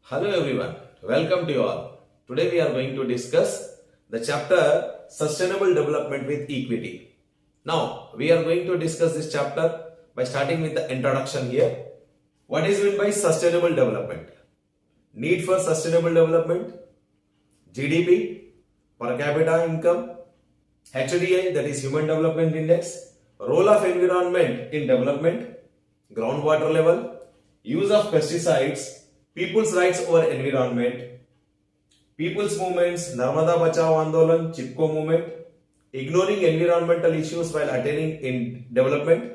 Hello everyone, welcome to you all. Today we are going to discuss the chapter Sustainable Development with Equity. Now we are going to discuss this chapter by starting with the introduction here. What is meant by sustainable development? Need for sustainable development, GDP, per capita income, HDI, that is Human Development Index, role of environment in development, groundwater level, use of pesticides, people's rights over environment, people's movements, NARMADA, BACHAO, ANDOLAN, CHIPKO movement, ignoring environmental issues while attaining in development,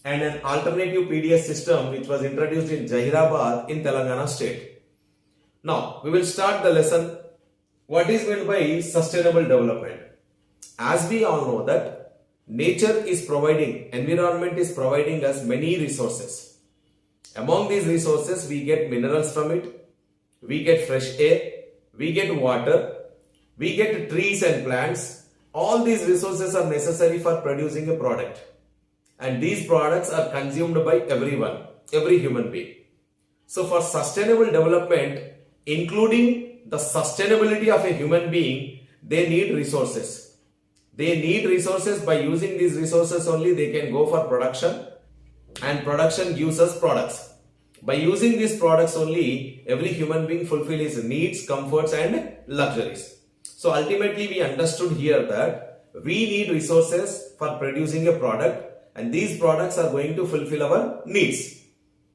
and an alternative PDS system which was introduced in Jahirabad in Telangana state. Now, we will start the lesson. What is meant by sustainable development? As we all know that nature is providing, environment is providing us many resources. Among these resources, we get minerals from it, we get fresh air, we get water, we get trees and plants. All these resources are necessary for producing a product. And these products are consumed by everyone, every human being. So for sustainable development, including the sustainability of a human being, they need resources. They need resources. By using these resources only, they can go for production. And production gives us products. By using these products only, every human being fulfill his needs, comforts and luxuries. So ultimately we understood here that we need resources for producing a product and these products are going to fulfill our needs.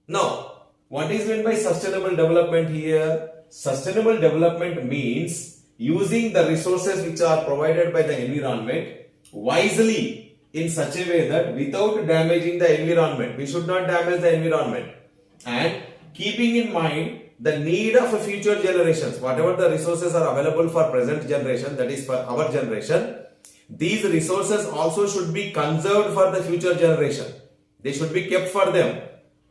Now, what is meant by sustainable development here? Sustainable development means using the resources which are provided by the environment wisely in such a way that without damaging the environment, we should not damage the environment, and keeping in mind the need of future generations. Whatever the resources are available for present generation, that is for our generation, these resources also should be conserved for the future generation. They should be kept for them.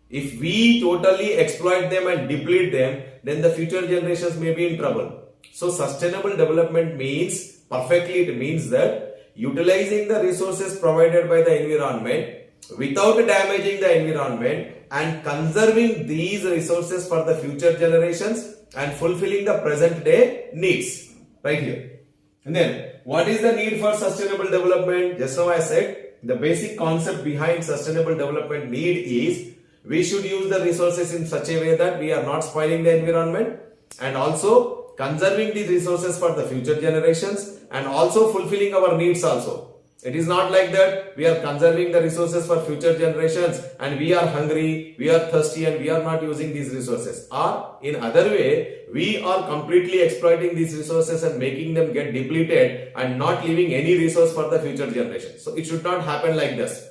If we totally exploit them and deplete them, then the future generations may be in trouble. So sustainable development means, perfectly it means that utilizing the resources provided by the environment without damaging the environment and conserving these resources for the future generations and fulfilling the present day needs. Right here. And then, what is the need for sustainable development? Just now I said, the basic concept behind sustainable development need is we should use the resources in such a way that we are not spoiling the environment and also conserving these resources for the future generations and also fulfilling our needs also. It is not like that we are conserving the resources for future generations and we are hungry, we are thirsty and we are not using these resources. Or in other way, we are completely exploiting these resources and making them get depleted and not leaving any resource for the future generations. So it should not happen like this.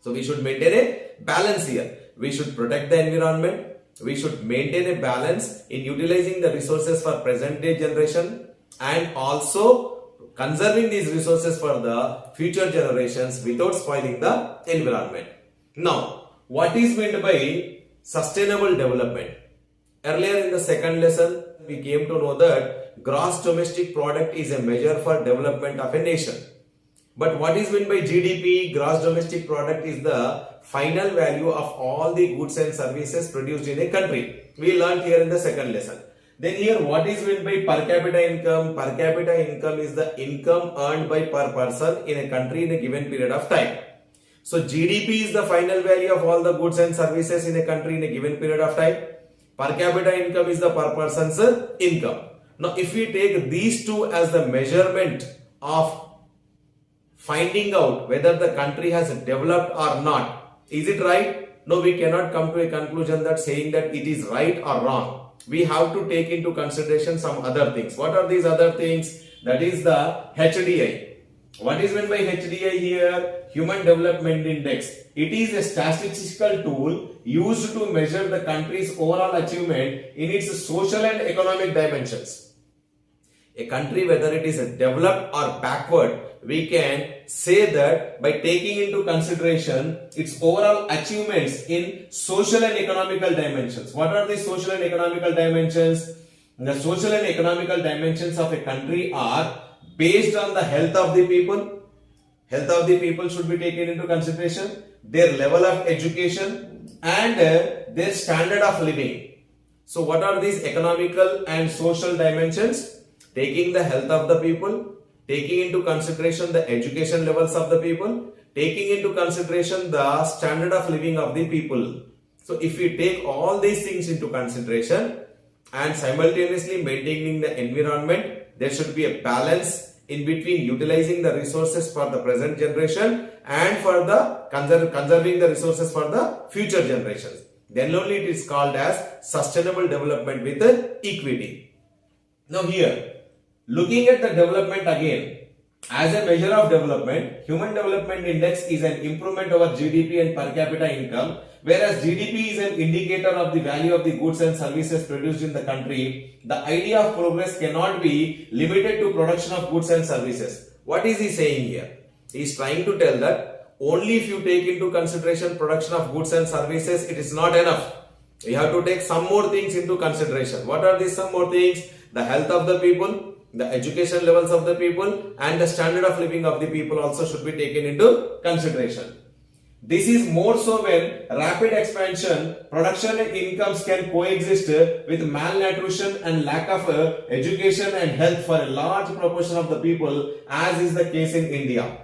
So we should maintain a balance here. We should protect the environment. We should maintain a balance in utilizing the resources for present day generation and also conserving these resources for the future generations without spoiling the environment. Now, what is meant by sustainable development? Earlier in the second lesson, we came to know that gross domestic product is a measure for development of a nation. But what is meant by GDP? Gross domestic product is the final value of all the goods and services produced in a country. We learned here in the second lesson. Then here, what is meant by per capita income? Per capita income is the income earned by per person in a country in a given period of time. So GDP is the final value of all the goods and services in a country in a given period of time. Per capita income is the per person's income. Now, if we take these two as the measurement of finding out whether the country has developed or not, is it right? No, we cannot come to a conclusion that saying that it is right or wrong. We have to take into consideration some other things. What are these other things? That is the HDI. What is meant by HDI here? Human Development Index. It is a statistical tool used to measure the country's overall achievement in its social and economic dimensions. A country, whether it is developed or backward, we can say that by taking into consideration its overall achievements in social and economical dimensions. What are the social and economical dimensions? The social and economical dimensions of a country are based on the health of the people. Health of the people should be taken into consideration. Their level of education and their standard of living. So what are these economical and social dimensions? Taking the health of the people, taking into consideration the education levels of the people, taking into consideration the standard of living of the people. So if we take all these things into consideration and simultaneously maintaining the environment, there should be a balance in between utilizing the resources for the present generation and for the conserving the resources for the future generations. Then only it is called as sustainable development with equity. Now here, looking at the development again, as a measure of development, Human Development Index is an improvement over GDP and per capita income, whereas GDP is an indicator of the value of the goods and services produced in the country. The idea of progress cannot be limited to production of goods and services. What is he saying here? He is trying to tell that only if you take into consideration production of goods and services, it is not enough. You have to take some more things into consideration. What are these some more things? The health of the people, the education levels of the people, and the standard of living of the people also should be taken into consideration. This is more so when rapid expansion, production and incomes can coexist with malnutrition and lack of education and health for a large proportion of the people, as is the case in India.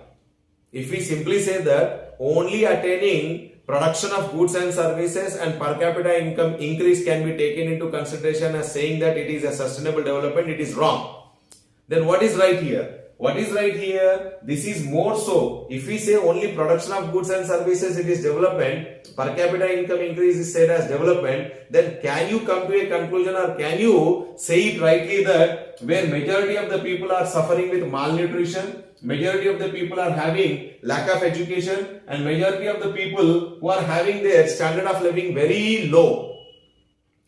If we simply say that only attaining production of goods and services and per capita income increase can be taken into consideration as saying that it is a sustainable development, it is wrong. Then what is right here? What is right here? This is more so. If we say only production of goods and services, it is development, per capita income increase is said as development, then can you come to a conclusion or can you say it rightly that where majority of the people are suffering with malnutrition, majority of the people are having lack of education, and majority of the people who are having their standard of living very low,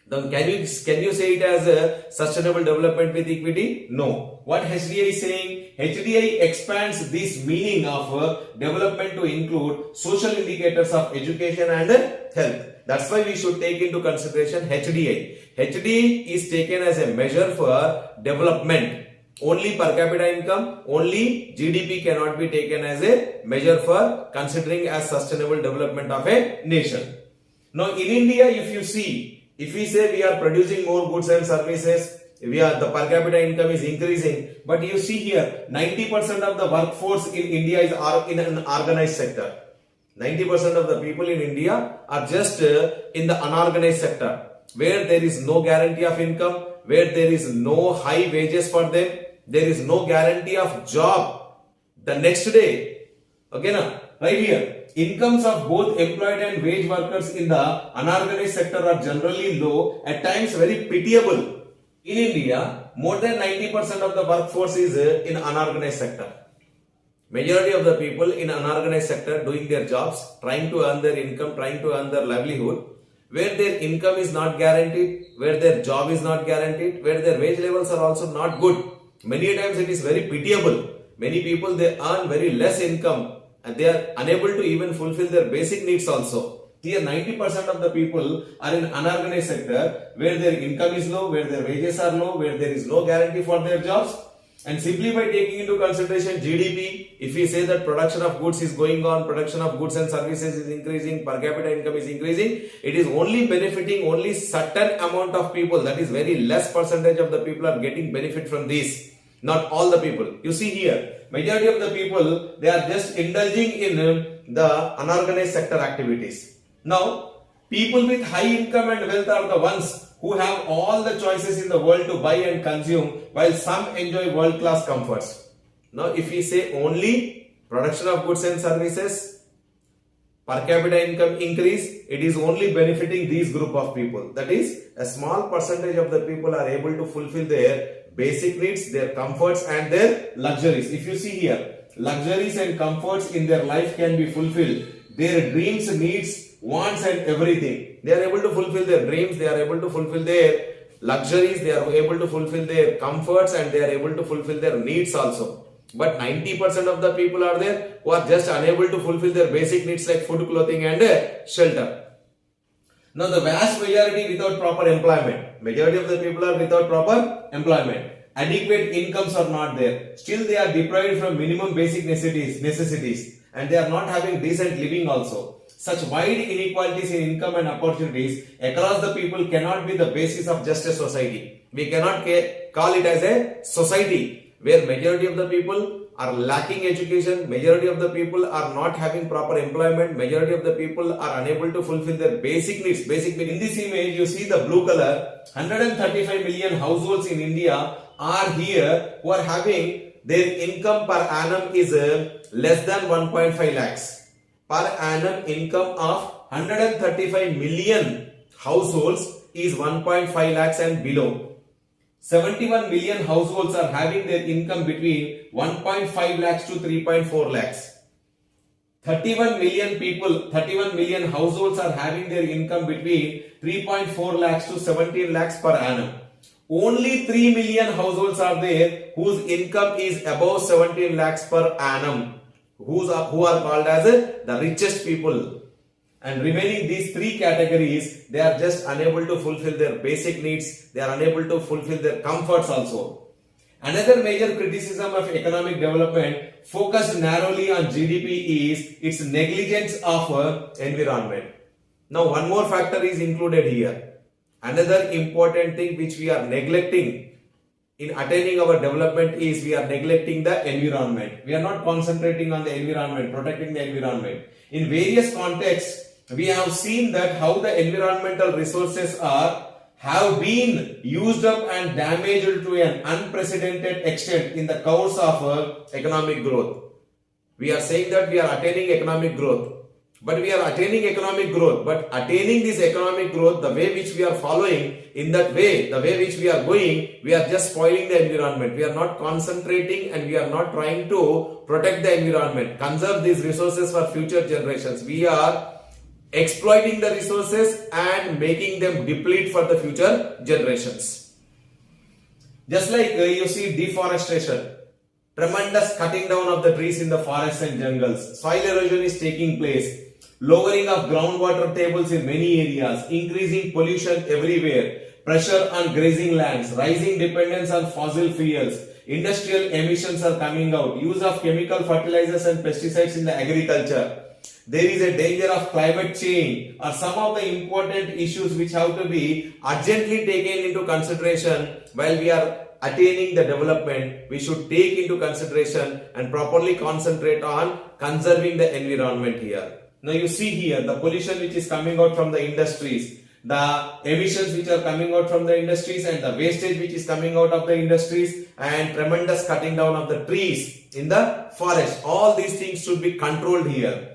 then can you say it as a sustainable development with equity? No. What HDI is saying? HDI expands this meaning of development to include social indicators of education and health. That's why we should take into consideration HDI. HDI is taken as a measure for development. Only per capita income, only GDP cannot be taken as a measure for considering as sustainable development of a nation. Now in India, if you see, if we say we are producing more goods and services, the per capita income is increasing, but you see here 90% of the workforce in India is in an organized sector. 90% of the people in India are just in the unorganized sector, where there is no guarantee of income, where there is no high wages for them, there is no guarantee of job the next day. Okay, now, right here. Incomes of both employed and wage workers in the unorganized sector are generally low, at times very pitiable. In India, more than 90% of the workforce is in unorganized sector. Majority of the people in unorganized sector doing their jobs, trying to earn their income, trying to earn their livelihood, where their income is not guaranteed, where their job is not guaranteed, where their wage levels are also not good. Many times it is very pitiable. Many people, they earn very less income, and they are unable to even fulfill their basic needs also. Here 90% of the people are in unorganized sector, where their income is low, where their wages are low, where there is no guarantee for their jobs. And simply by taking into consideration GDP, if we say that production of goods is going on, production of goods and services is increasing, per capita income is increasing, it is only benefiting only certain amount of people. That is very less percentage of the people are getting benefit from this. Not all the people. You see here, majority of the people, they are just indulging in the unorganized sector activities. Now, people with high income and wealth are the ones who have all the choices in the world to buy and consume, while some enjoy world-class comforts. Now, if we say only production of goods and services, per capita income increase, it is only benefiting these group of people. That is, a small percentage of the people are able to fulfill their basic needs, their comforts and their luxuries. If you see here, luxuries and comforts in their life can be fulfilled. Their dreams, needs, wants and everything. They are able to fulfill their dreams, they are able to fulfill their luxuries, they are able to fulfill their comforts and they are able to fulfill their needs also. But 90% of the people are there who are just unable to fulfill their basic needs like food, clothing and shelter. Now the vast majority without proper employment. Majority of the people are without proper employment. Adequate incomes are not there. Still they are deprived from minimum basic necessities and they are not having decent living also. Such wide inequalities in income and opportunities across the people cannot be the basis of just a society. We cannot call it as a society where majority of the people are lacking education, majority of the people are not having proper employment, majority of the people are unable to fulfill their basic needs. In this image, you see the blue color, 135 million households in India are here who are having their income per annum is less than 1.5 lakhs. Per annum income of 135 million households is 1.5 lakhs and below. 71 million households are having their income between 1.5 lakhs to 3.4 lakhs. 31 million households are having their income between 3.4 lakhs to 17 lakhs per annum. Only 3 million households are there whose income is above 17 lakhs per annum. Who are called as the richest people, and remaining these three categories, they are just unable to fulfill their basic needs, they are unable to fulfill their comforts also. Another major criticism of economic development focused narrowly on GDP is its negligence of environment. Now one more factor is included here. Another important thing which we are neglecting in attaining our development is we are neglecting the environment. We are not concentrating on the environment, protecting the environment. In various contexts, we have seen that how the environmental resources have been used up and damaged to an unprecedented extent in the course of economic growth. We are saying that we are attaining economic growth. But we are attaining economic growth, but attaining this economic growth, the way which we are following, in that way, the way which we are going, we are just spoiling the environment. We are not concentrating and we are not trying to protect the environment, conserve these resources for future generations. We are exploiting the resources and making them deplete for the future generations. Just like you see deforestation. Tremendous cutting down of the trees in the forests and jungles. Soil erosion is taking place. Lowering of groundwater tables in many areas. Increasing pollution everywhere. Pressure on grazing lands. Rising dependence on fossil fuels. Industrial emissions are coming out. Use of chemical fertilizers and pesticides in the agriculture. There is a danger of climate change are some of the important issues which have to be urgently taken into consideration while we are attaining the development. We should take into consideration and properly concentrate on conserving the environment here. Now you see here the pollution which is coming out from the industries, the emissions which are coming out from the industries and the wastage which is coming out of the industries and tremendous cutting down of the trees in the forest. All these things should be controlled here.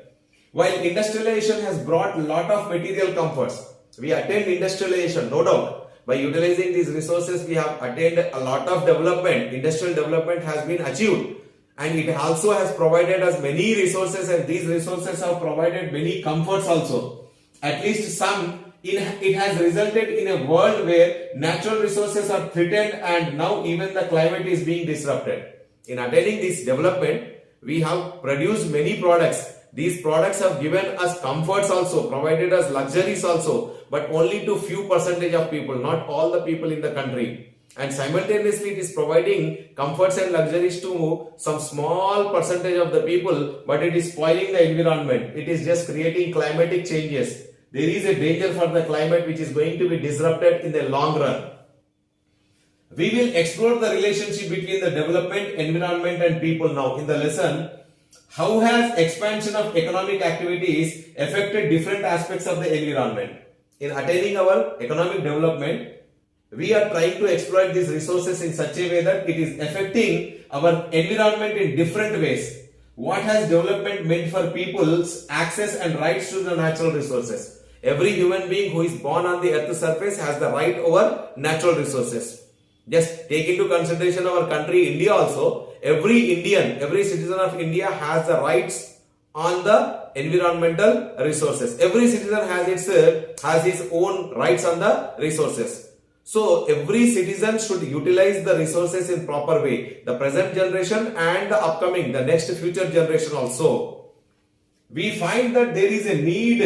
While industrialization has brought a lot of material comforts, we attained industrialization, no doubt. By utilizing these resources, we have attained a lot of development. Industrial development has been achieved. And it also has provided us many resources, and these resources have provided many comforts also. At least some, it has resulted in a world where natural resources are threatened and now even the climate is being disrupted. In attaining this development, we have produced many products. These products have given us comforts also, provided us luxuries also, but only to few percentage of people, not all the people in the country. And simultaneously it is providing comforts and luxuries to some small percentage of the people, but it is spoiling the environment. It is just creating climatic changes. There is a danger for the climate which is going to be disrupted in the long run. We will explore the relationship between the development, environment and people now in the lesson. How has expansion of economic activities affected different aspects of the environment? In attaining our economic development, we are trying to exploit these resources in such a way that it is affecting our environment in different ways. What has development meant for people's access and rights to the natural resources? Every human being who is born on the earth's surface has the right over natural resources. Just take into consideration our country, India also. Every Indian, every citizen of India has the rights on the environmental resources. Every citizen has his own rights on the resources. So every citizen should utilize the resources in proper way. The present generation and the upcoming, the next future generation also. We find that there is a need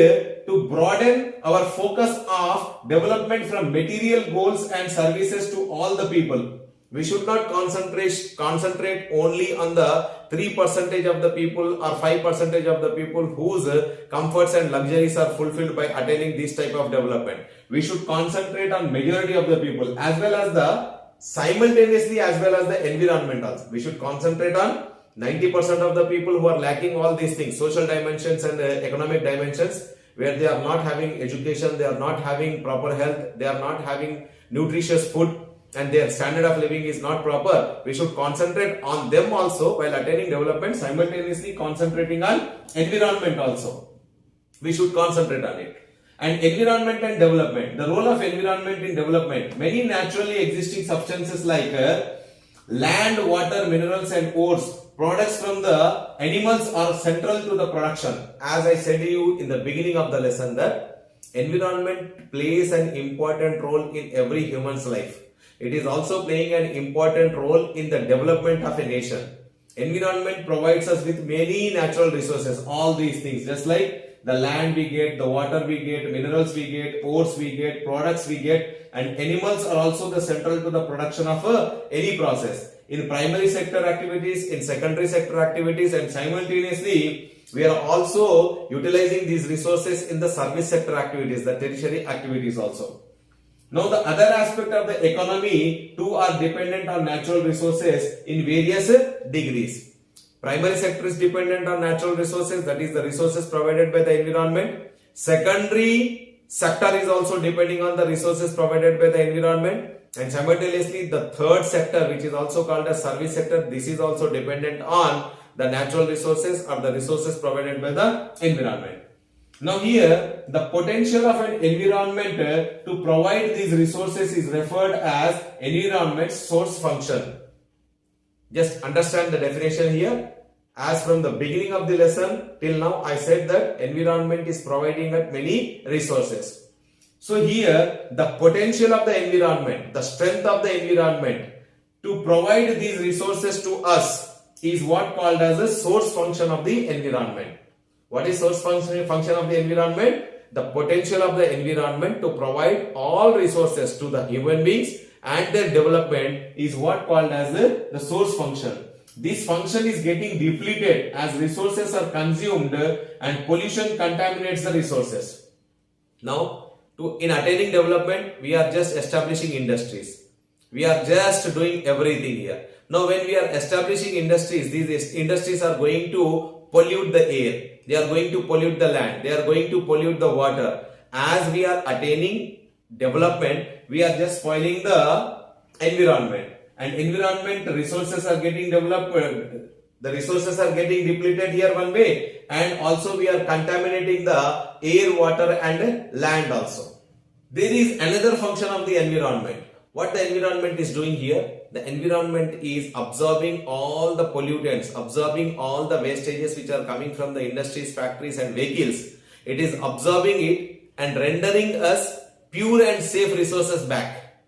to broaden our focus of development from material goals and services to all the people. We should not concentrate only on the 3% of the people or 5% of the people whose comforts and luxuries are fulfilled by attaining this type of development. We should concentrate on majority of the people as well as the simultaneously as well as the environment also. We should concentrate on 90% of the people who are lacking all these things, social dimensions and economic dimensions, where they are not having education, they are not having proper health, they are not having nutritious food, and their standard of living is not proper. We should concentrate on them also while attaining development, simultaneously concentrating on environment also. We should concentrate on it. And environment and development, the role of environment in development. Many naturally existing substances like land, water, minerals and ores, products from the animals are central to the production. As I said to you in the beginning of the lesson that environment plays an important role in every human's life. It is also playing an important role in the development of a nation. Environment provides us with many natural resources, all these things, just like the land we get, the water we get, minerals we get, ores we get, products we get, and animals are also the central to the production of any process. In primary sector activities, in secondary sector activities, and simultaneously we are also utilizing these resources in the service sector activities, the tertiary activities also. Now the other aspect of the economy too are dependent on natural resources in various degrees. Primary sector is dependent on natural resources, that is the resources provided by the environment. Secondary sector is also depending on the resources provided by the environment. And simultaneously the third sector, which is also called as service sector, this is also dependent on the natural resources or the resources provided by the environment. Now here the potential of an environment to provide these resources is referred as environment source function. Just understand the definition here. As from the beginning of the lesson till now I said that environment is providing us many resources. So here the potential of the environment, the strength of the environment to provide these resources to us is what called as a source function of the environment. What is source function of the environment? The potential of the environment to provide all resources to the human beings and their development is what called as the source function. This function is getting depleted as resources are consumed and pollution contaminates the resources. Now, in attaining development, we are just establishing industries. We are just doing everything here. Now, when we are establishing industries, these industries are going to pollute the air. They are going to pollute the land. They are going to pollute the water. As we are attaining development, we are just spoiling the environment. And environment resources are getting developed. The resources are getting depleted here one way. And also we are contaminating the air, water and land also. There is another function of the environment. What the environment is doing here? The environment is absorbing all the pollutants, absorbing all the wastages which are coming from the industries, factories and vehicles. It is absorbing it and rendering us pure and safe resources back.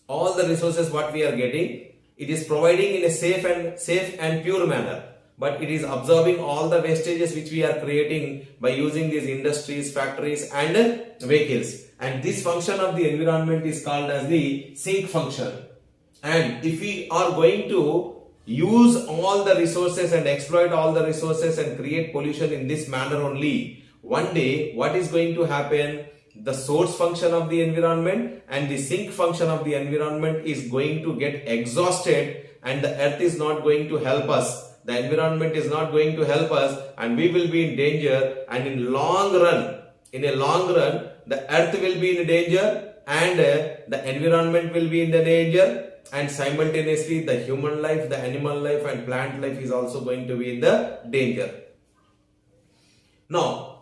All the resources what we are getting, it is providing in a safe and pure manner. But it is absorbing all the wastages which we are creating by using these industries, factories and vehicles. And this function of the environment is called as the sink function. And if we are going to use all the resources and exploit all the resources and create pollution in this manner only, one day what is going to happen? The source function of the environment and the sink function of the environment is going to get exhausted and the earth is not going to help us. The environment is not going to help us and we will be in danger, and in a long run, the earth will be in danger and the environment will be in the danger, and simultaneously the human life, the animal life and plant life is also going to be in the danger. Now,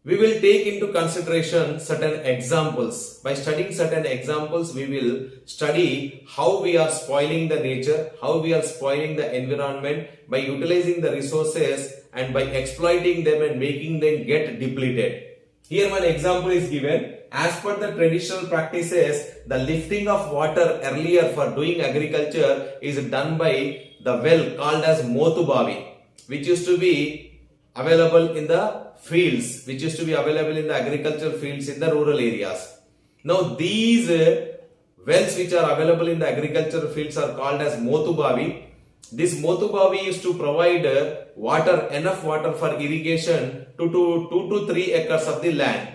we will take into consideration certain examples. By studying certain examples, we will study how we are spoiling the nature, how we are spoiling the environment by utilizing the resources and by exploiting them and making them get depleted. Here one example is given. As per the traditional practices, the lifting of water earlier for doing agriculture is done by the well called as MOTUBAAVI, which used to be available in the fields, in the agricultural fields in the rural areas. Now these wells which are available in the agricultural fields are called as MOTUBAAVI. This MOTUBAAVI is to provide enough water for irrigation to 2 to 3 acres of the land.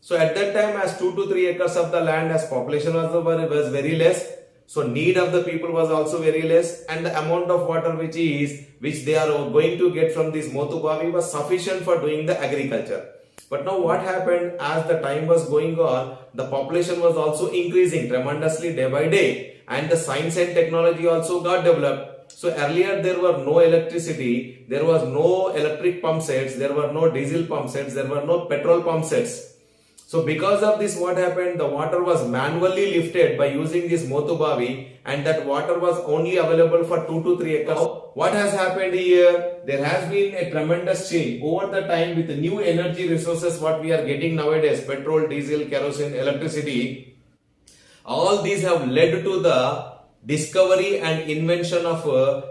So at that time, as 2 to 3 acres of the land, as population was very less, so need of the people was also very less, and the amount of water which they are going to get from this MOTUBAAVI was sufficient for doing the agriculture. But now what happened, as the time was going on, the population was also increasing tremendously day by day, and the science and technology also got developed. So earlier there were no electricity, there was no electric pump sets, there were no diesel pump sets, there were no petrol pump sets. So because of this, what happened, the water was manually lifted by using this MOTUBAAVI, and that water was only available for 2 to 3 acres. What has happened here? There has been a tremendous change over the time with the new energy resources what we are getting nowadays, petrol, diesel, kerosene, electricity. All these have led to the discovery and invention of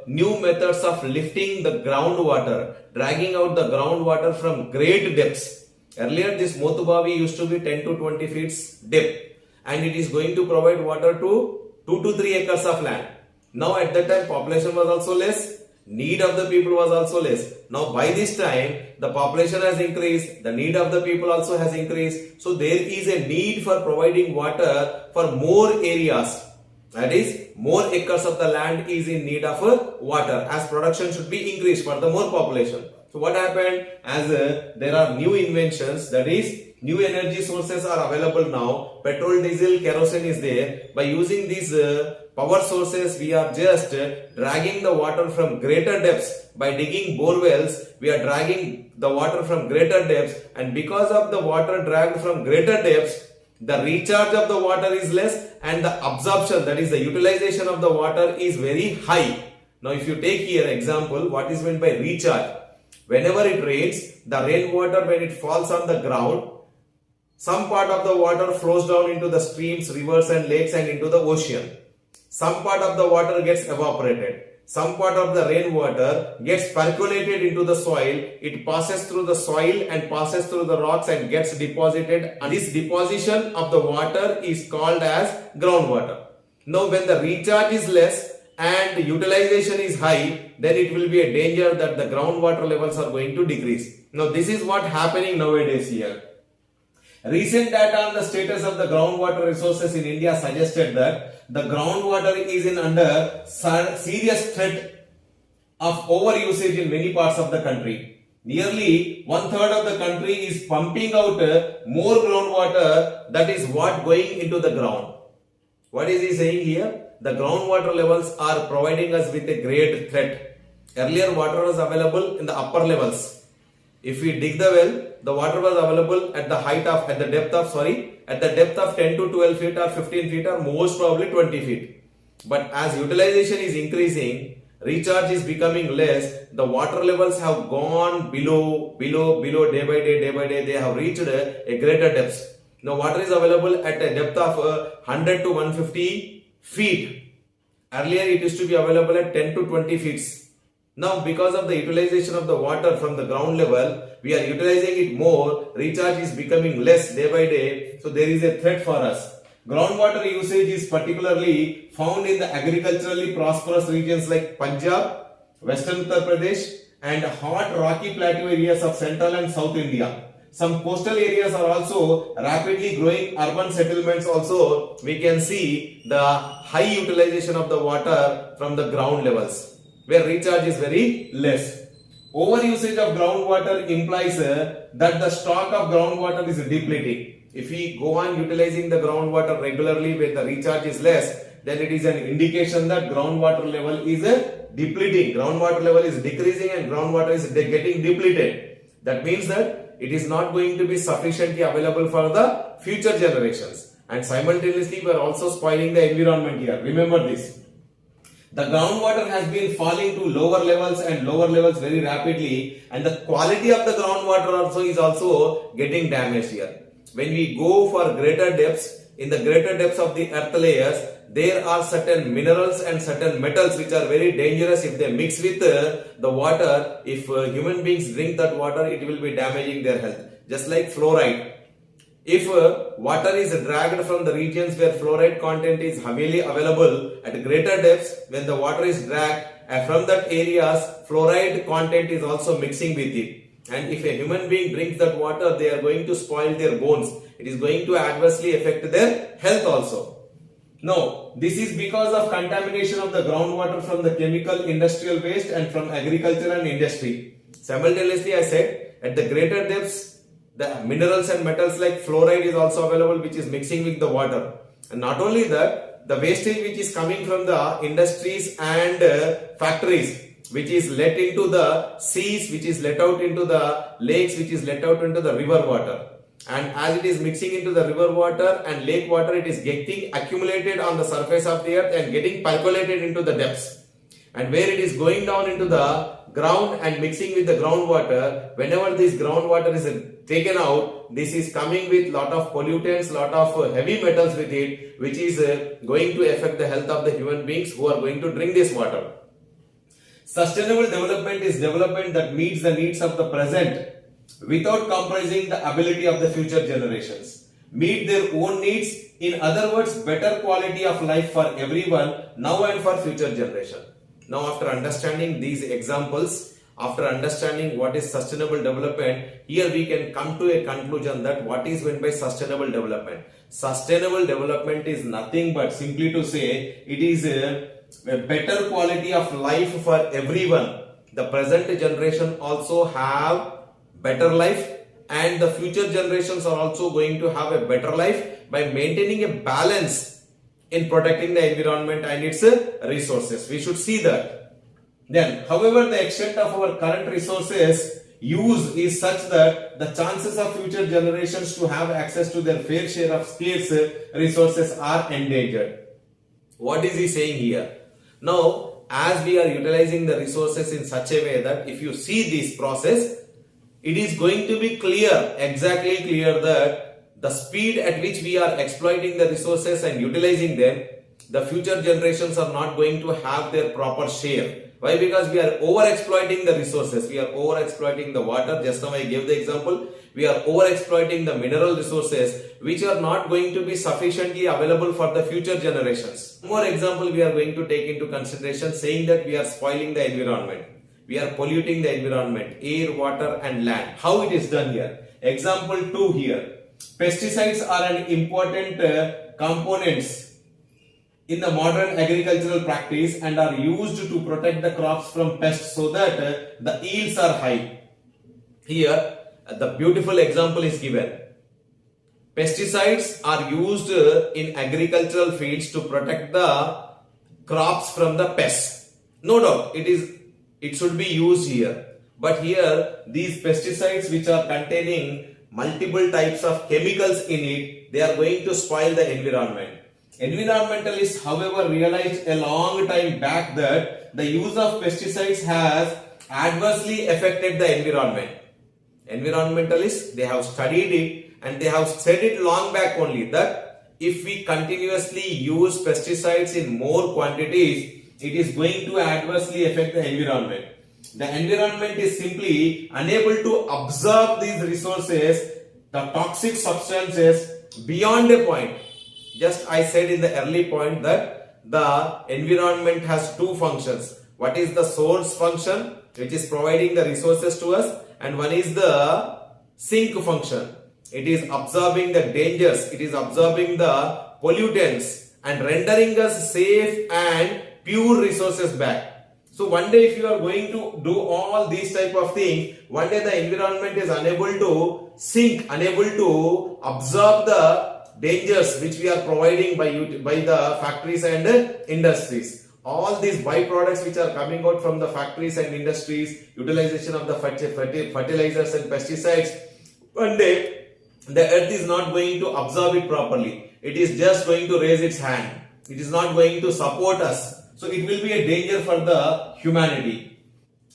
new methods of lifting the groundwater, dragging out the groundwater from great depths. Earlier, this MOTUBAAVI used to be 10 to 20 feet deep, and it is going to provide water to 2 to 3 acres of land. Now at that time, population was also less, need of the people was also less. Now by this time, the population has increased, the need of the people also has increased. So there is a need for providing water for more areas. That is, more acres of the land is in need of water, as production should be increased for the more population. So what happened, as there are new inventions, that is, new energy sources are available now. Petrol, diesel, kerosene is there. By using these power sources, we are just dragging the water from greater depths. By digging bore wells, we are dragging the water from greater depths, and because of the water dragged from greater depths, the recharge of the water is less, and the absorption, that is the utilization of the water, is very high. Now if you take here example, what is meant by recharge? Whenever it rains, the rainwater, when it falls on the ground, some part of the water flows down into the streams, rivers and lakes and into the ocean. Some part of the water gets evaporated. Some part of the rainwater gets percolated into the soil. It passes through the soil and passes through the rocks and gets deposited. And this deposition of the water is called as groundwater. Now when the recharge is less and utilization is high, then it will be a danger that the groundwater levels are going to decrease. Now this is what happening nowadays here. Recent data on the status of the groundwater resources in India suggested that the groundwater is under serious threat of overusage in many parts of the country. Nearly 1/3 of the country is pumping out more groundwater, that is what going into the ground. What is he saying here? The groundwater levels are providing us with a great threat. Earlier water was available in the upper levels. If we dig the well, the water was available at the depth of 10 to 12 feet or 15 feet or most probably 20 feet. But as utilization is increasing, recharge is becoming less, the water levels have gone below day by day, they have reached a greater depth. Now water is available at a depth of 100 to 150 feet. Earlier it used to be available at 10 to 20 feet. Now because of the utilization of the water from the ground level, we are utilizing it more, recharge is becoming less day by day, so there is a threat for us. Groundwater usage is particularly found in the agriculturally prosperous regions like Punjab, Western Uttar Pradesh and hot rocky plateau areas of central and south India. Some coastal areas are also rapidly growing urban settlements also. We can see the high utilization of the water from the ground levels, where recharge is very less. Overusage of groundwater implies that the stock of groundwater is depleting. If we go on utilizing the groundwater regularly where the recharge is less, then it is an indication that groundwater level is depleting. Groundwater level is decreasing and groundwater is getting depleted. That means that it is not going to be sufficiently available for the future generations. And simultaneously, we are also spoiling the environment here. Remember this. The groundwater has been falling to lower levels and lower levels very rapidly, and the quality of the groundwater also is also getting damaged here. When we go for greater depths, in the greater depths of the earth layers, there are certain minerals and certain metals which are very dangerous. If they mix with the water, if human beings drink that water, it will be damaging their health. Just like fluoride. If water is dragged from the regions where fluoride content is heavily available at greater depths, when the water is dragged from that areas, fluoride content is also mixing with it. And if a human being drinks that water, they are going to spoil their bones. It is going to adversely affect their health also. Now, this is because of contamination of the groundwater from the chemical industrial waste and from agriculture and industry. Simultaneously, I said, at the greater depths, the minerals and metals like fluoride is also available, which is mixing with the water. And not only that, the wastage which is coming from the industries and factories, which is let into the seas, which is let out into the lakes, which is let out into the river water. And as it is mixing into the river water and lake water, it is getting accumulated on the surface of the earth and getting percolated into the depths. And where it is going down into the ground and mixing with the groundwater, whenever this groundwater is taken out, this is coming with lot of pollutants, lot of heavy metals with it, which is going to affect the health of the human beings who are going to drink this water. Sustainable development is development that meets the needs of the present without compromising the ability of the future generations. Meet their own needs, in other words, better quality of life for everyone now and for future generation. Now, after understanding these examples, after understanding what is sustainable development, here we can come to a conclusion that what is meant by sustainable development. Sustainable development is nothing but simply to say it is a better quality of life for everyone. The present generation also have better life and the future generations are also going to have a better life by maintaining a balance in protecting the environment and its resources. We should see that. Then, however, the extent of our current resources use is such that the chances of future generations to have access to their fair share of scarce resources are endangered. What is he saying here? Now, as we are utilizing the resources in such a way that if you see this process, it is going to be clear, exactly clear that the speed at which we are exploiting the resources and utilizing them, the future generations are not going to have their proper share. Why? Because we are over exploiting the resources. We are over exploiting the water. Just now I gave the example. We are over exploiting the mineral resources which are not going to be sufficiently available for the future generations. One more example we are going to take into consideration, saying that we are spoiling the environment. We are polluting the environment, air, water and land. How it is done here? Example 2 here. Pesticides are an important components in the modern agricultural practice and are used to protect the crops from pests so that the yields are high. Here, the beautiful example is given. Pesticides are used in agricultural fields to protect the crops from the pests. No doubt, it should be used here. But here, these pesticides which are containing multiple types of chemicals in it, they are going to spoil the environment. Environmentalists, however, realized a long time back that the use of pesticides has adversely affected the environment. Environmentalists, they have studied it and they have said it long back only that if we continuously use pesticides in more quantities, it is going to adversely affect the environment. The environment is simply unable to absorb these resources, the toxic substances beyond a point. Just I said in the early point that the environment has two functions. What is the source function, which is providing the resources to us, and one is the sink function. It is absorbing the dangers, it is absorbing the pollutants and rendering us safe and pure resources back. So one day if you are going to do all these type of things, one day the environment is unable to sink, unable to absorb the dangers which we are providing by the factories and industries. All these byproducts which are coming out from the factories and industries, utilization of the fertilizers and pesticides, one day the earth is not going to absorb it properly. It is just going to raise its hand. It is not going to support us. So it will be a danger for the humanity.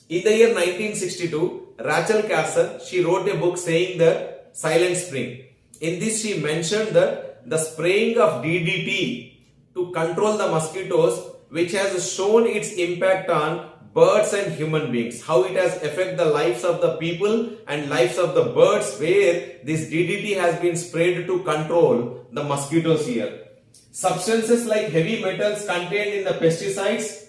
In the year 1962, Rachel Carson, she wrote a book saying the Silent Spring. In this she mentioned that the spraying of DDT to control the mosquitoes, which has shown its impact on birds and human beings, how it has affected the lives of the people and lives of the birds, where this DDT has been sprayed to control the mosquitoes here. Substances like heavy metals contained in the pesticides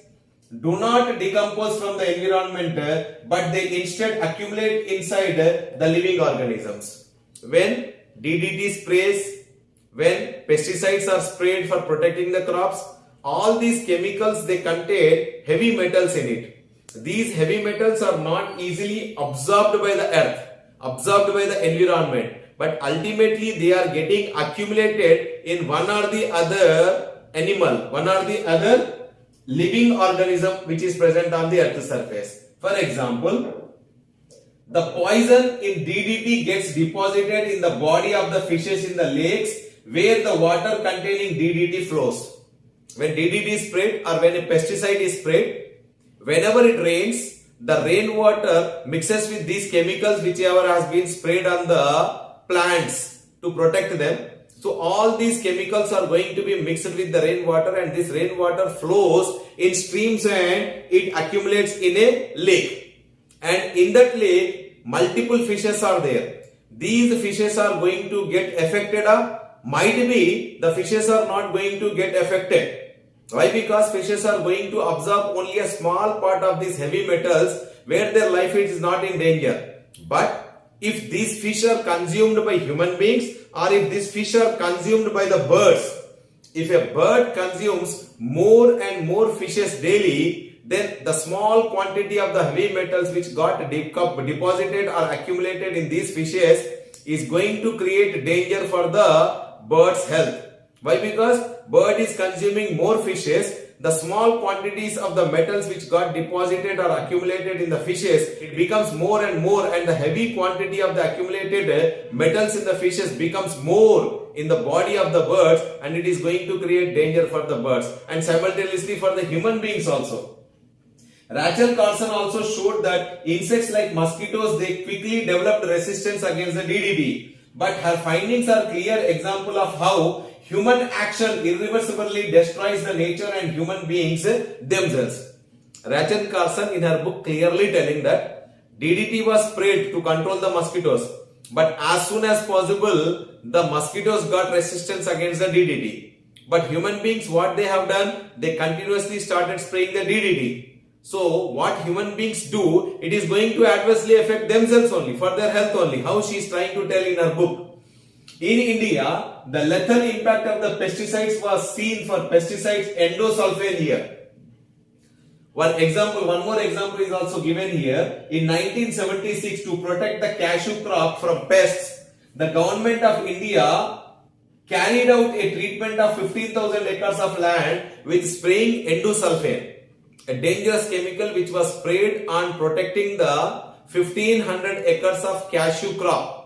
do not decompose from the environment, but they instead accumulate inside the living organisms. When DDT sprays, when pesticides are sprayed for protecting the crops, all these chemicals, they contain heavy metals in it. These heavy metals are not easily absorbed by the earth, absorbed by the environment, but ultimately they are getting accumulated in one or the other animal, one or the other living organism which is present on the earth's surface. For example, the poison in DDT gets deposited in the body of the fishes in the lakes where the water containing DDT flows. When DDT is sprayed or when a pesticide is sprayed, whenever it rains, the rainwater mixes with these chemicals whichever has been sprayed on the plants to protect them. So all these chemicals are going to be mixed with the rainwater, and this rainwater flows in streams and it accumulates in a lake. And in that lake, multiple fishes are there. These fishes are going to get affected, might be the fishes are not going to get affected. Why? Because fishes are going to absorb only a small part of these heavy metals where their life is not in danger. But if these fish are consumed by human beings, or if these fish are consumed by the birds, if a bird consumes more and more fishes daily, then the small quantity of the heavy metals which got deposited or accumulated in these fishes is going to create danger for the bird's health. Why? Because bird is consuming more fishes, the small quantities of the metals which got deposited or accumulated in the fishes, it becomes more and more, and the heavy quantity of the accumulated metals in the fishes becomes more in the body of the birds, and it is going to create danger for the birds and simultaneously for the human beings also. Rachel Carson also showed that insects like mosquitoes, they quickly developed resistance against the DDT, but her findings are clear example of how human action irreversibly destroys the nature and human beings themselves. Rachel Carson in her book clearly telling that DDT was sprayed to control the mosquitoes, but as soon as possible the mosquitoes got resistance against the DDT. But human beings, what they have done, they continuously started spraying the DDT. So what human beings do, it is going to adversely affect themselves only, for their health only. How she is trying to tell in her book. In India, the lethal impact of the pesticides was seen for pesticides endosulfan here. One more example is also given here. In 1976, to protect the cashew crop from pests, the government of India carried out a treatment of 15,000 acres of land with spraying endosulfan, a dangerous chemical which was sprayed on protecting the 1500 acres of cashew crop.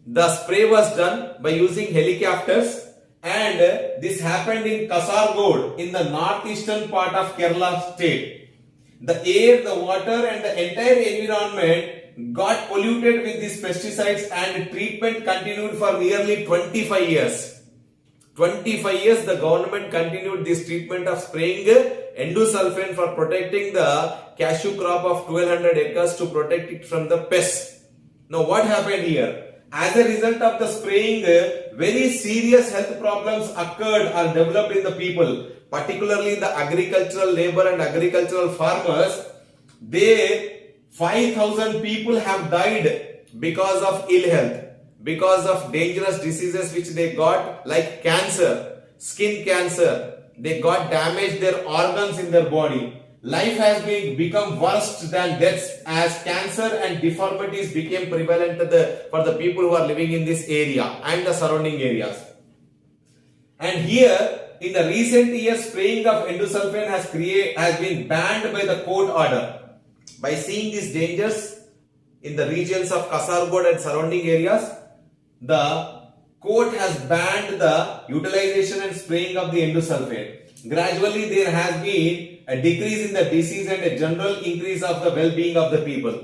The spray was done by using helicopters, and this happened in Kasargod in the northeastern part of Kerala state. The air, the water and the entire environment got polluted with these pesticides, and treatment continued for nearly 25 years. 25 years the government continued this treatment of spraying endosulfan for protecting the cashew crop of 1200 acres to protect it from the pests. Now what happened here? As a result of the spraying, very serious health problems occurred or developed in the people, particularly the agricultural labor and agricultural farmers. 5,000 people have died because of ill health, because of dangerous diseases which they got, like cancer, skin cancer. They got damaged their organs in their body. Life has become worse than deaths as cancer and deformities became prevalent for the people who are living in this area and the surrounding areas. And here, in the recent years, spraying of endosulfan has been banned by the court order. By seeing these dangers in the regions of Kasargod and surrounding areas, the court has banned the utilization and spraying of the endosulfan. Gradually, there has been a decrease in the disease and a general increase of the well-being of the people.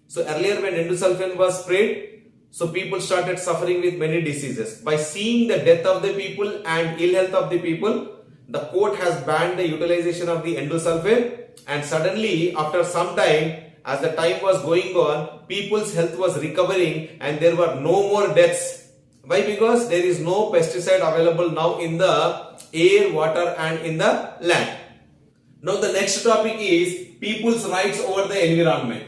So earlier when endosulfan was sprayed, so people started suffering with many diseases. By seeing the death of the people and ill health of the people, the court has banned the utilization of the endosulfan, and suddenly after some time, as the time was going on, people's health was recovering and there were no more deaths. Why? Because there is no pesticide available now in the air, water and in the land. Now the next topic is people's rights over the environment.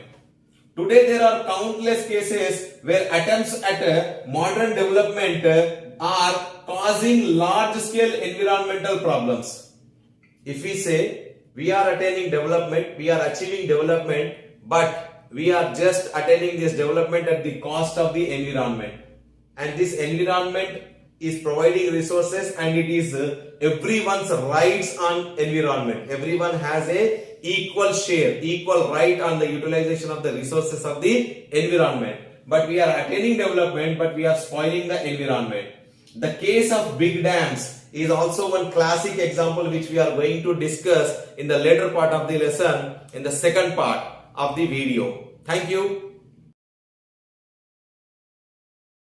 Today there are countless cases where attempts at modern development are causing large scale environmental problems. If we say we are attaining development, we are achieving development, but we are just attaining this development at the cost of the environment. And this environment is providing resources and it is everyone's rights on environment. Everyone has a equal share, equal right on the utilization of the resources of the environment. But we are attaining development, but we are spoiling the environment. The case of big dams is also one classic example which we are going to discuss in the later part of the lesson, in the second part of the video. Thank you.